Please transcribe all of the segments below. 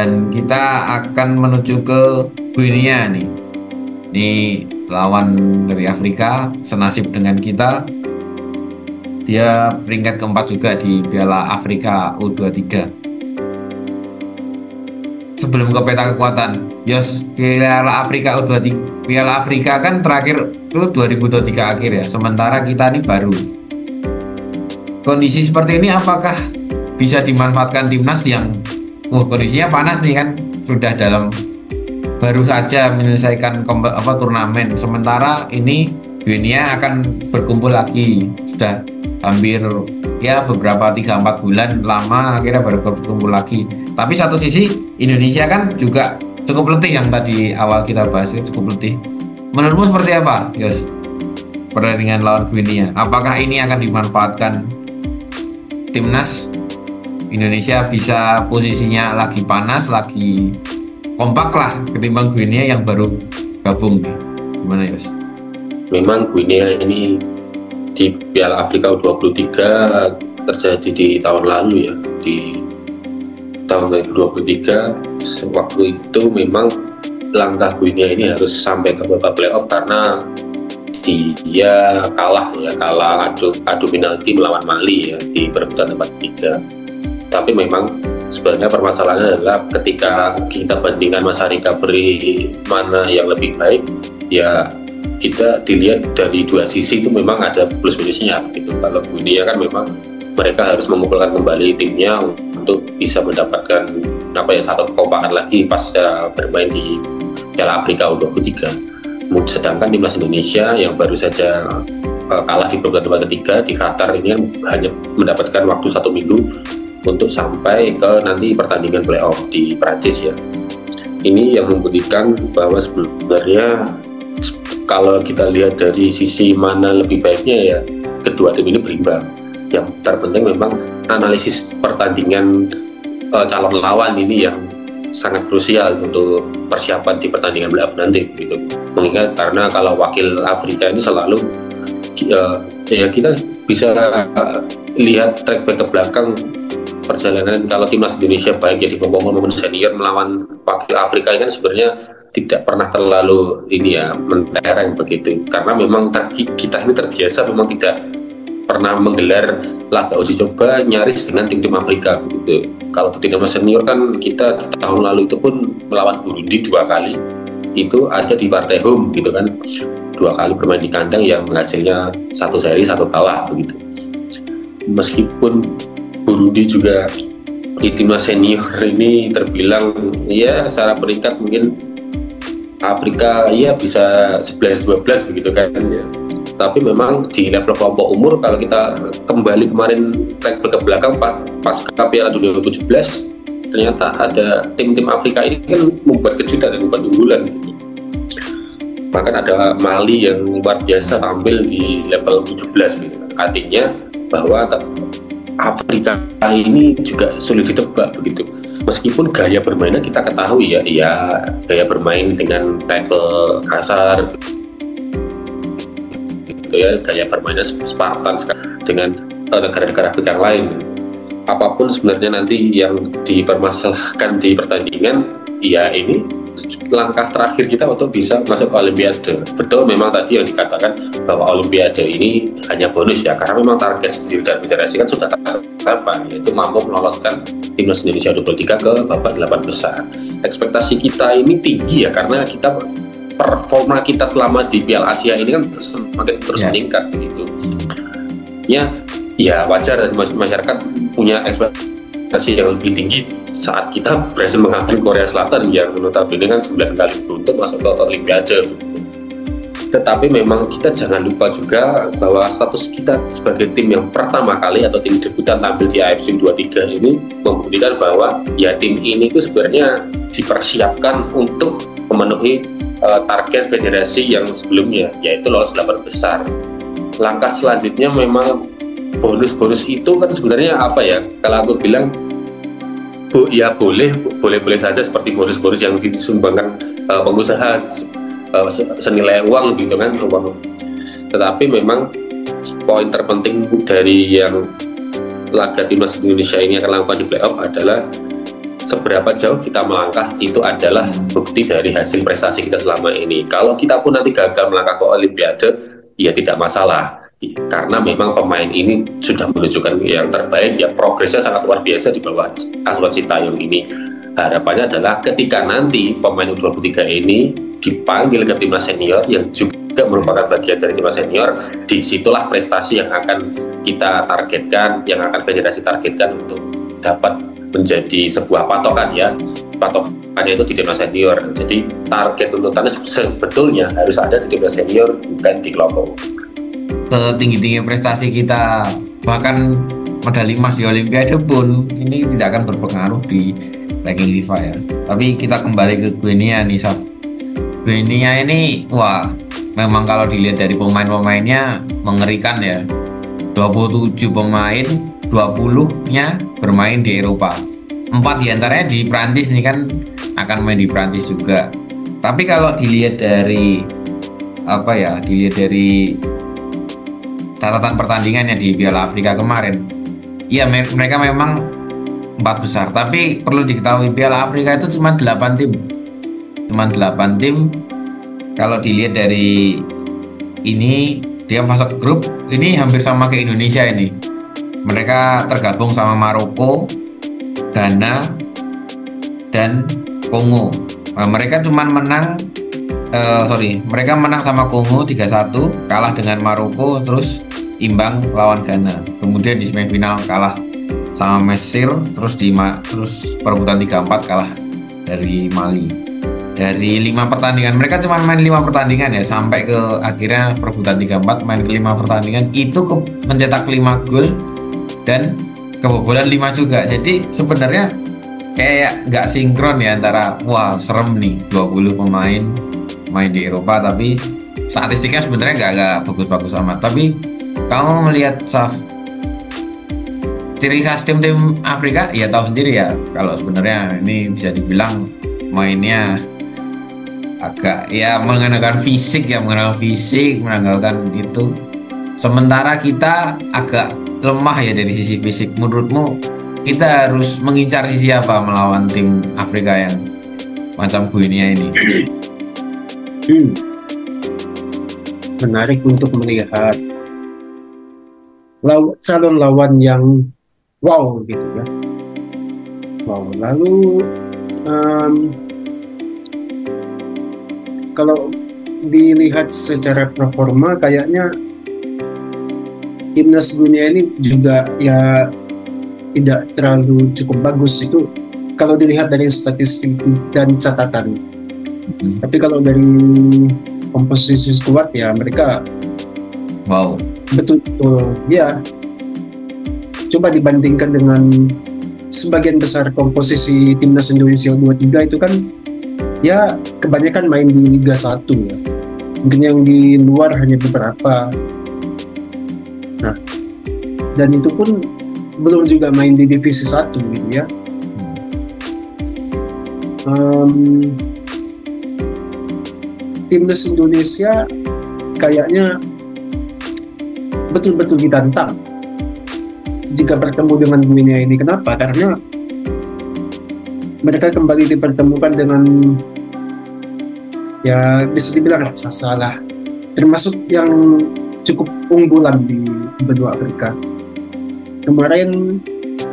dan kita akan menuju ke Guinea nih. Ini lawan dari Afrika, senasib dengan kita. Dia peringkat keempat juga di Piala Afrika U23. Sebelum ke peta kekuatan, Yos, Piala Afrika U23, Piala Afrika kan terakhir itu 2023 akhir ya. Sementara kita ini baru. Kondisi seperti ini apakah bisa dimanfaatkan timnas yang kondisinya panas nih kan, sudah baru saja menyelesaikan turnamen. Sementara ini Guinea akan berkumpul lagi, sudah hampir ya beberapa 3-4 bulan lama akhirnya baru berkumpul lagi. Tapi satu sisi Indonesia kan juga cukup letih, yang tadi awal kita bahas itu cukup letih. Menurutmu seperti apa, Yos? Pertandingan lawan Guinea, apakah ini akan dimanfaatkan timnas Indonesia, bisa posisinya lagi panas, lagi kompak lah ketimbang Guinea yang baru gabung? Gimana, Yos? Memang Guinea ini di Piala Afrika U23 terjadi di tahun lalu ya, di tahun 2023. Waktu itu memang langkah Guinea ini harus sampai ke babak playoff karena dia kalah adu penalti melawan Mali ya di perebutan tempat 3. Tapi memang sebenarnya permasalahannya adalah ketika kita bandingkan masa recovery mana yang lebih baik, ya kita dilihat dari dua sisi itu memang ada plus minusnya gitu. Kalau Guinea kan memang mereka harus mengumpulkan kembali timnya untuk bisa mendapatkan satu kekompakan lagi pasca bermain di Piala Afrika U23. Sedangkan timnas Indonesia yang baru saja kalah di perebutan tempat 3 di Qatar ini hanya mendapatkan waktu 1 minggu untuk sampai ke nanti pertandingan playoff di Prancis ya. Ini yang membuktikan bahwa sebenarnya kalau kita lihat dari sisi mana lebih baiknya ya kedua tim ini berimbang. Yang terpenting memang analisis pertandingan calon lawan ini yang sangat krusial untuk persiapan di pertandingan playoff nanti gitu. Mengingat karena kalau wakil Afrika ini selalu ya kita bisa lihat track back ke belakang perjalanan kalau timnas Indonesia baik ya di momen senior melawan wakil Afrika ini kan sebenarnya tidak pernah terlalu mentereng begitu, karena memang kita ini terbiasa memang tidak pernah menggelar laga uji coba nyaris dengan tim-tim Afrika begitu. Kalau di timnas senior kan kita di tahun lalu itu pun melawan Burundi 2 kali, itu ada di partai home gitu kan, 2 kali bermain di kandang yang hasilnya 1 seri 1 kalah begitu. Meskipun Burundi juga di timnas senior ini terbilang ya secara peringkat mungkin Afrika ya bisa 11-12 begitu kan ya. Tapi memang di level kelompok umur kalau kita kembali kemarin track ke belakang pas Piala Dunia 2017 ternyata ada tim-tim Afrika ini kan membuat kejutan dan membuat unggulan gitu. Bahkan ada Mali yang luar biasa tampil di level 17 gitu. Artinya bahwa Afrika ini juga sulit ditebak begitu. Meskipun gaya bermainnya kita ketahui ya gaya bermain dengan tackle kasar gitu ya, gaya bermainnya Spartan dengan negara-negara Afrika yang lain. Apapun sebenarnya nanti yang dipermasalahkan di pertandingan, ya ini langkah terakhir kita untuk bisa masuk ke Olimpiade. Betul memang tadi yang dikatakan bahwa Olimpiade ini hanya bonus ya, karena memang target sendiri dari federasi kan sudah tercapai, yaitu mampu meloloskan timnas Indonesia U23 ke babak 8 besar. Ekspektasi kita ini tinggi ya, karena kita performa kita selama di Piala Asia ini kan semakin terus meningkat begitu. Ya wajar masyarakat punya ekspektasi yang lebih tinggi saat kita berhasil mengambil Korea Selatan yang notabene kan 9 kali beruntun masuk ke Olimpiade. Tetapi memang kita jangan lupa juga bahwa status kita sebagai tim yang pertama kali atau tim debutan tampil di AFC U23 ini membuktikan bahwa ya tim ini itu sebenarnya dipersiapkan untuk memenuhi target federasi yang sebelumnya, yaitu lolos 8 besar. Langkah selanjutnya memang bonus-bonus itu kan sebenarnya apa ya, kalau aku bilang ya boleh saja seperti bonus-bonus yang disumbangkan pengusaha senilai uang gitu kan, uang. Tetapi memang poin terpenting dari yang laga timnas Indonesia ini akan lakukan di playoff adalah seberapa jauh kita melangkah itu adalah bukti dari hasil prestasi kita selama ini. Kalau kita pun nanti gagal melangkah ke Olimpiade, ya tidak masalah, karena memang pemain ini sudah menunjukkan yang terbaik, ya progresnya sangat luar biasa di bawah asuhan Sintayong ini. Harapannya adalah ketika nanti pemain U23 ini dipanggil ke timnas senior yang juga merupakan bagian dari timnas senior, disitulah prestasi yang akan kita targetkan, yang akan federasi targetkan untuk dapat menjadi sebuah patokan ya. Patokannya itu di timnas senior. Jadi target tuntutannya sebetulnya harus ada di timnas senior, bukan di kelompok. Setinggi-tinggi prestasi kita, bahkan medali emas di Olimpiade pun ini tidak akan berpengaruh di ranking FIFA ya. Tapi kita kembali ke Guinea nih, Saf. Guinea ini wah, memang kalau dilihat dari pemain-pemainnya mengerikan ya. 27 pemain, 20-nya bermain di Eropa. 4 diantaranya di Prancis nih kan, akan main di Prancis juga. Tapi kalau dilihat dari dilihat dari catatan pertandingannya di Piala Afrika kemarin, ya mereka memang 4 besar, tapi perlu diketahui Piala Afrika itu cuma 8 tim. Kalau dilihat dari ini, dia masuk grup ini hampir sama ke Indonesia ini. Mereka tergabung sama Maroko, Ghana, dan Kongo. Nah, mereka menang sama Kongo 3-1, kalah dengan Maroko, terus imbang lawan Ghana. Kemudian di semifinal kalah sama Mesir, terus perebutan 3-4 kalah dari Mali. Dari 5 pertandingan, mereka cuma main 5 pertandingan ya, sampai ke akhirnya perebutan 3-4, main ke 5 pertandingan itu mencetak 5 gol dan kebobolan 5 juga. Jadi sebenarnya kayak nggak sinkron ya antara wah serem nih 20 pemain main di Eropa, tapi statistiknya sebenarnya nggak bagus-bagus amat. Tapi kamu melihat ciri khas tim-tim Afrika, ya tahu sendiri ya, kalau sebenarnya ini bisa dibilang mainnya agak ya mengandalkan fisik, mengandalkan itu. Sementara kita agak lemah ya dari sisi fisik. Menurutmu kita harus mengincar sisi apa melawan tim Afrika yang macam Guinea ini? Menarik untuk melihat calon lawan yang wow gitu ya. Wow. Lalu kalau dilihat secara performa kayaknya timnas Guinea ini juga ya tidak terlalu cukup bagus itu kalau dilihat dari statistik dan catatan. Tapi kalau dari komposisi squad ya mereka wow, betul ya. Coba dibandingkan dengan sebagian besar komposisi timnas Indonesia U23 itu kan ya kebanyakan main di Liga 1 ya. Mungkin yang di luar hanya beberapa. Nah, dan itu pun belum juga main di divisi 1 gitu ya. Timnas Indonesia kayaknya betul-betul ditantang jika bertemu dengan Guinea ini. Kenapa? Karena mereka kembali dipertemukan dengan ya bisa dibilang raksasa lah, termasuk yang cukup unggulan di benua Afrika. Kemarin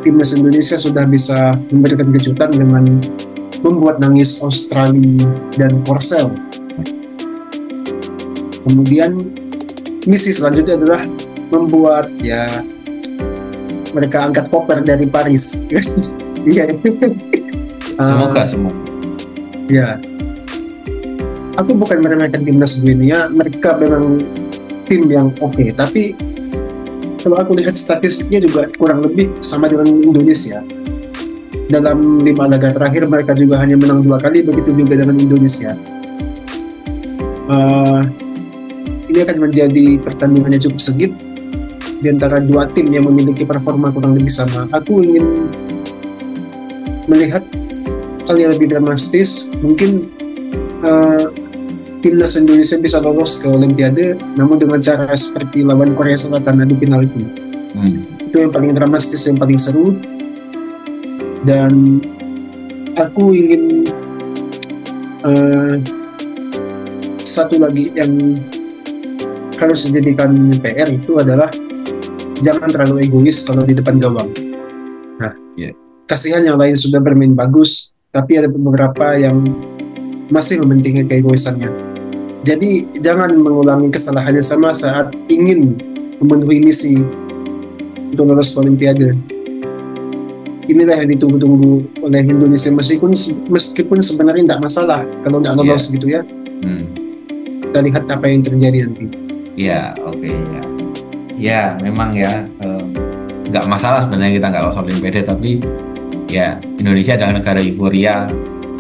timnas Indonesia sudah bisa memberikan kejutan dengan membuat nangis Australia dan Korsel. Kemudian misi selanjutnya adalah membuat ya mereka angkat koper dari Paris. Iya. Semoga. Ya. Aku bukan meremehkan timnas Guinea, mereka memang tim yang oke, tapi kalau aku lihat statistiknya juga kurang lebih sama dengan Indonesia. Dalam 5 laga terakhir mereka juga hanya menang 2 kali, begitu juga dengan Indonesia. Ini akan menjadi pertandingannya cukup sengit di antara 2 tim yang memiliki performa kurang lebih sama. Aku ingin melihat hal yang lebih dramatis. Mungkin timnas Indonesia bisa lolos ke Olimpiade, namun dengan cara seperti lawan Korea Selatan adu penalti. Itu yang paling dramatis, yang paling seru. Dan aku ingin satu lagi yang harus dijadikan PR itu adalah jangan terlalu egois kalau di depan gawang. Nah, kasihan yang lain sudah bermain bagus, tapi ada beberapa yang masih mementingkan keegoisannya. Jadi jangan mengulangi kesalahannya sama saat ingin memenuhi misi untuk lolos ke Olimpiade. Inilah yang ditunggu-tunggu oleh Indonesia, meskipun sebenarnya tidak masalah kalau nggak lolos gitu ya. Kita lihat apa yang terjadi nanti. Ya, oke, ya. Ya, memang ya nggak masalah sebenarnya kita nggak lolos Olimpiade, tapi ya Indonesia adalah negara euforia,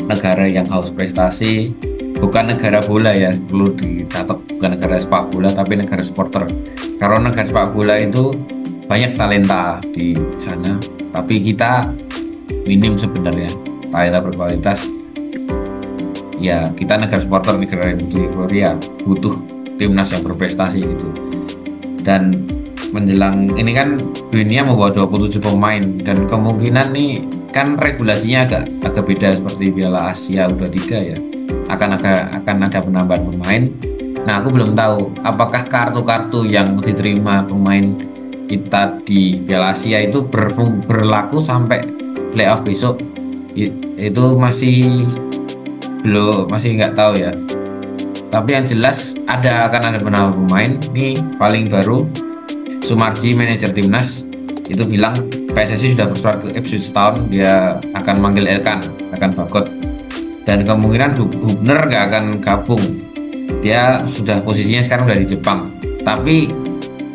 negara yang haus prestasi, bukan negara bola ya, perlu dicatat, bukan negara sepak bola tapi negara supporter. Karena negara sepak bola itu banyak talenta di sana, tapi kita minim sebenarnya talenta berkualitas. Ya, kita negara supporter, negara yang butuh euforia, butuh timnas yang berprestasi gitu. Dan menjelang ini kan Guinea membawa 27 pemain, dan kemungkinan nih kan regulasinya agak beda seperti Piala Asia U23 ya. Akan ada penambahan pemain. Nah, aku belum tahu apakah kartu-kartu yang diterima pemain kita di Piala Asia itu berlaku sampai playoff besok. Itu masih nggak tahu ya. Tapi yang jelas akan ada penambahan pemain. Nih paling baru Sumarji, manajer timnas, itu bilang PSSI sudah bersurat ke Ipswich Town, dia akan manggil Elkan, akan bakot, dan kemungkinan Hubner nggak akan gabung. Dia sudah posisinya sekarang udah di Jepang, tapi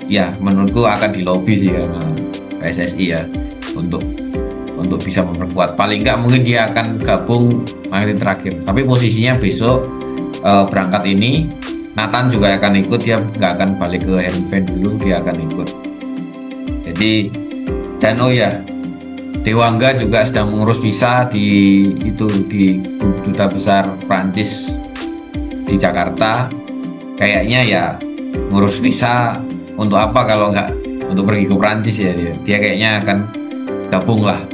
ya menurutku akan dilobi sih sama PSSI ya untuk bisa memperkuat. Paling nggak mungkin dia akan gabung menit terakhir, tapi posisinya besok berangkat ini Nathan juga akan ikut, dia nggak akan balik ke Heerenveen dulu, dia akan ikut. Jadi, dan oh ya, Dewangga juga sedang mengurus visa di Duta Besar Prancis di Jakarta. Kayaknya ya ngurus visa untuk apa kalau nggak untuk pergi ke Prancis ya dia. Dia kayaknya akan gabung lah,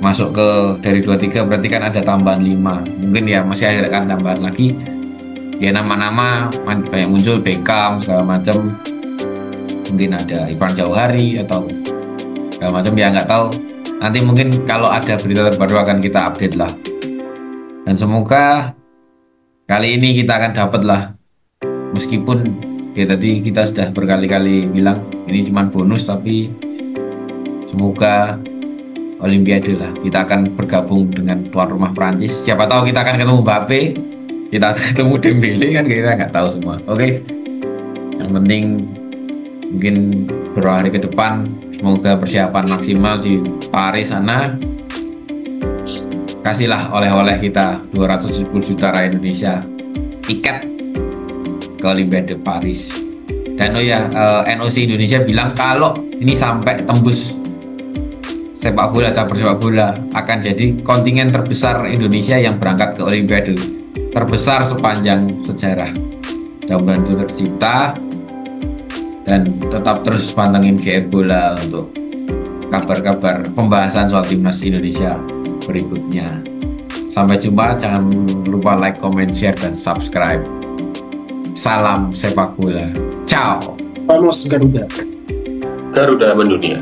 masuk ke dari 23, berarti kan ada tambahan 5. Mungkin ya masih ada kan tambahan lagi. Ya nama-nama banyak muncul, Beckham segala macam, mungkin ada Ivan Jauhari atau segala macam, ya nggak tahu. Nanti mungkin kalau ada berita terbaru akan kita update lah. Dan semoga kali ini kita akan dapat lah, meskipun ya tadi kita sudah berkali-kali bilang ini cuma bonus, tapi semoga Olimpiade lah kita akan bergabung dengan tuan rumah Prancis. Siapa tahu kita akan ketemu Mbappe, kita ketemu Dembele, kan kita nggak tahu semua. Oke. Yang penting mungkin beberapa hari ke depan semoga persiapan maksimal di Paris sana. Kasihlah oleh-oleh kita 270 juta rakyat Indonesia tiket ke Olimpiade Paris. Dan oh ya, NOC Indonesia bilang kalau ini sampai tembus sepak bola, cabur sepak bola, akan jadi kontingen terbesar Indonesia yang berangkat ke Olimpiade, terbesar sepanjang sejarah. Mudah-mudahan itu tercipta, dan tetap terus pantengin GR Bola untuk kabar-kabar pembahasan soal timnas Indonesia berikutnya. Sampai jumpa, jangan lupa like, comment, share, dan subscribe. Salam sepak bola. Ciao. Vamos Garuda. Garuda mendunia.